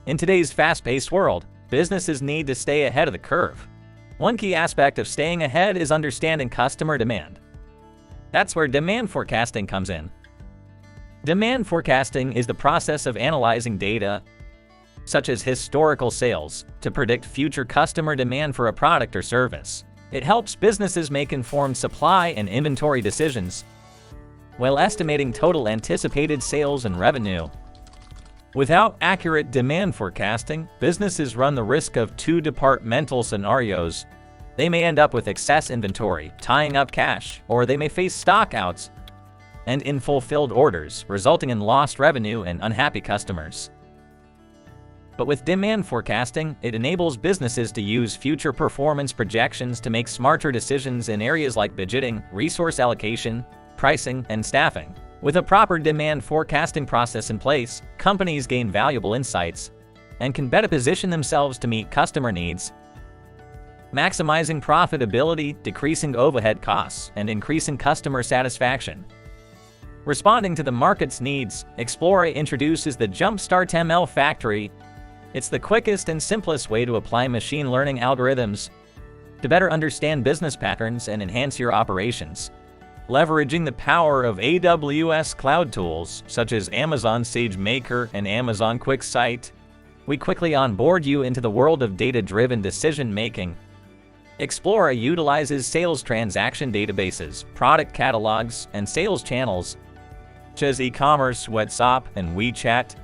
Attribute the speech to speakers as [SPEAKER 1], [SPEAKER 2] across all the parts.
[SPEAKER 1] In today's fast-paced world, businesses need to stay ahead of the curve. One key aspect of staying ahead is understanding customer demand. That's where demand forecasting comes in. Demand forecasting is the process of analyzing data, such as historical sales, to predict future customer demand for a product or service. It helps businesses make informed supply and inventory decisions, while estimating total anticipated sales and revenue. Without accurate demand forecasting, businesses run the risk of two departmental scenarios. They may end up with excess inventory, tying up cash, or they may face stockouts and unfulfilled orders, resulting in lost revenue and unhappy customers. But with demand forecasting, it enables businesses to use future performance projections to make smarter decisions in areas like budgeting, resource allocation, pricing, and staffing. With a proper demand forecasting process in place, companies gain valuable insights and can better position themselves to meet customer needs, maximizing profitability, decreasing overhead costs, and increasing customer satisfaction. Responding to the market's needs, Explora introduces the Jumpstart ML Factory. It's the quickest and simplest way to apply machine learning algorithms to better understand business patterns and enhance your operations. Leveraging the power of AWS cloud tools such as Amazon Sagemaker and Amazon QuickSight, we quickly onboard you into the world of data-driven decision-making. Explora utilizes sales transaction databases, product catalogs, and sales channels, such as e-commerce, WhatsApp, and WeChat,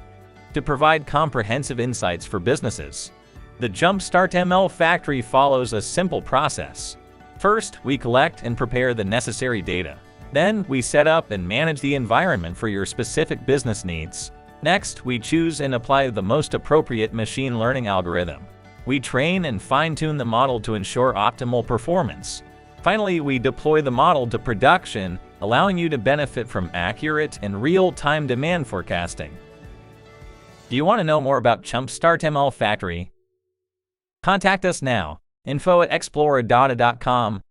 [SPEAKER 1] to provide comprehensive insights for businesses. The Jumpstart ML Factory follows a simple process. First, we collect and prepare the necessary data. Then, we set up and manage the environment for your specific business needs. Next, we choose and apply the most appropriate machine learning algorithm. We train and fine-tune the model to ensure optimal performance. Finally, we deploy the model to production, allowing you to benefit from accurate and real-time demand forecasting. Do you want to know more about Jumpstart ML Factory? Contact us now. info@explora.com